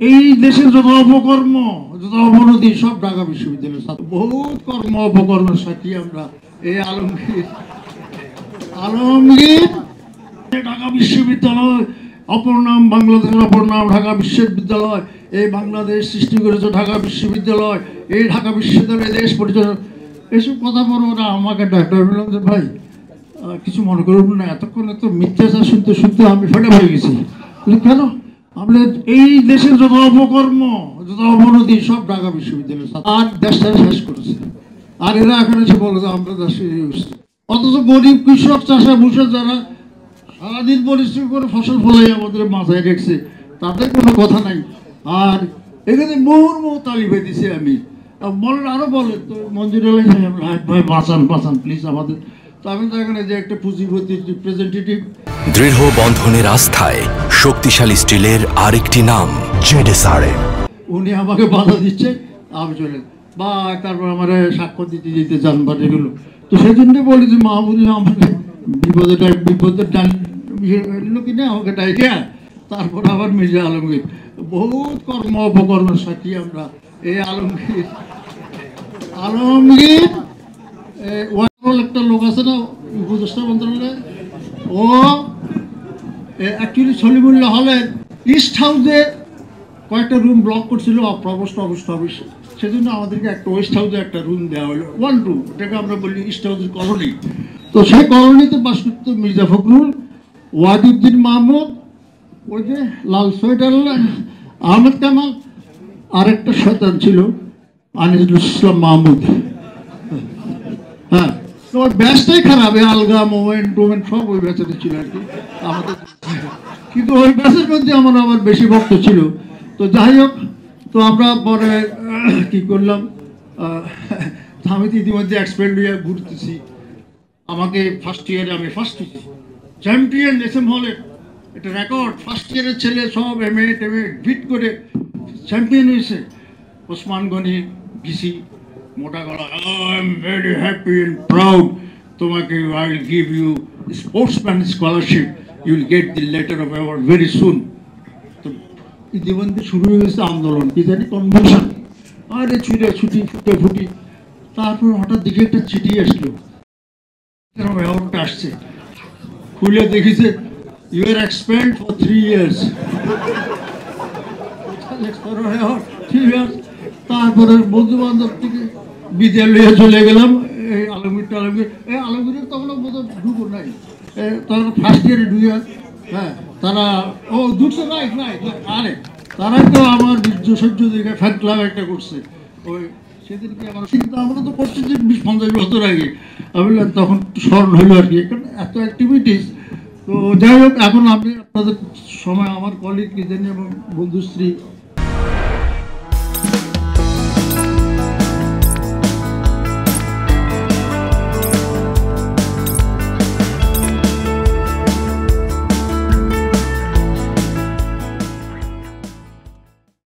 এই দেশের যত অপকর্ম, যত অবনতি সব ঢাকা বিশ্ববিদ্যালয়ের ছাত্র। বহুত কর্ম অপকর্মের সাক্ষী আমরা। এই আলমগীর ঢাকা বিশ্ববিদ্যালয়, অপর নাম বাংলাদেশের অপর নাম ঢাকা বিশ্ববিদ্যালয়। এই বাংলাদেশ সৃষ্টি করেছে ঢাকা বিশ্ববিদ্যালয়। এই ঢাকা বিশ্ববিদ্যালয় দেশ পরিচালনা, এসব কথা বলো না। আমাকে ডাক্তার বললাম যে ভাই কিছু মনে করুন না, এতক্ষণ এত মিথ্যাচার শুনতে শুনতে আমি ফেটে হয়ে গেছি। কেন? আমরা এই দেশের যত অপকর্ম, যত অবনতি সব ঢাকা বিশ্ববিদ্যালয় আর দেশটা শেষ করেছে। আর এরা এখন এসে বলে যে আমরা দেশে অথচ গরিব কৃষক চাষা ভুষা যারা সারাদিন পরিশ্রম করে ফসল ফলাই আমাদের মাথায় রেখেছে, তাদের কোনো কথা নাই। আর এখানে বহু তালিবে দিছে। আমি বলেন আরো বলে তো মঞ্জুর ভাই বাঁচান বাঁচান প্লিজ আমাদের। তো আমি তো এখানে যে একটা পুঁজিপতি রিপ্রেজেন্টেটিভ। দৃঢ় বন্ধনের আস্থায় শক্তিশালী স্টিলের আরেকটি নাম জেডএসআরএম। উনি আমাকে বাধা দিচ্ছে, আমি চলে বা তারপর আমার স্বাক্ষর দিতে চান বা এগুলো। তো সেই জন্য বলি যে মাহবুবুল আমাকে বিপদের ডাল কিনে আমাকে ডাইকে, তারপর আবার মির্জা আলমগীর। বহুত কর্ম অপকর্মের সাক্ষী আমরা। এই আলমগীর একটা লোক আছে না উপদেষ্টা মন্ত্রণালয়ে, ও অ্যাকচুয়ালি সলিমুল্লাহ হলের ইস্ট হাউসে কয়েকটা রুম ব্লক করছিল অফিস। সেজন্য আমাদেরকে একটা ওয়েস্ট হাউসে একটা রুম দেওয়া হলো, 1 রুম, এটাকে আমরা বলি ইস্ট হাউসের কলোনি। তো সেই কলোনিতে বাস করত মির্জা ফখরুল, ওয়াহিদুদ্দিন মাহমুদ, ওই যে লাল সোয়েটার আহমেদ কামাল, আরেকটা শয়তান ছিল আনিসুল ইসলাম মাহমুদ। হ্যাঁ, ওর ব্যাচটাই খারাপ, আলগা মোমেন্ট সব ওই ব্যাচের ছিল আর কি আমাদের। কিন্তু ওই ব্যাচের মধ্যে আমার আবার বেশি ভক্ত ছিল। তো যাই হোক, তো আমরা পরে কি করলাম, আমি তো ইতিমধ্যে এক্সপেন্ড হয়ে ঘুরতেছি। আমাকে ফার্স্ট ইয়ারে আমি ফার্স্ট চ্যাম্পিয়ন এসএম হলে এটা রেকর্ড, ফার্স্ট ইয়ারের ছেলে সব এমএ ভিট করে চ্যাম্পিয়ন হয়েছে। ওসমান গনি ভিসি, মোটা গলা, I am very happy and proud, তোমাকে I will give you sportsman scholarship, you will get the letter of award very soon. তো ইতিমধ্যে শুরু হয়ে গেছে আন্দোলন, কি জানি কনভেনশন, আরে ফুটি। তারপর হঠাৎ দেখে একটা চিঠি আসলো, অ্যাওয়ার্ডটা আসছে, খুলে দেখিছে you are expend for 3 years। তারপরে বন্ধু বান্ধব থেকে বিদ্যালয়ে চলে গেলাম। এই আলমগীরের তখন বোধহয় ঢুকো নাই, তারা ফার্স্ট ইয়ারে ঢুকে, হ্যাঁ তারা ঢুকছে রাইট। আরে তারা তো আমার সহ্য দেখে ফ্যান ক্লাব একটা করছে ওই সেদিনকে আমার, কিন্তু আমরা তো করছি যে 20-50 বছর আগে। আমি তখন স্মরণ হইলো আর কি, কারণ এত অ্যাক্টিভিটিস। তো যাই হোক, এখন আমি আপনাদের সময় আমার কলিগ কি জানি এবং বন্ধুশ্রী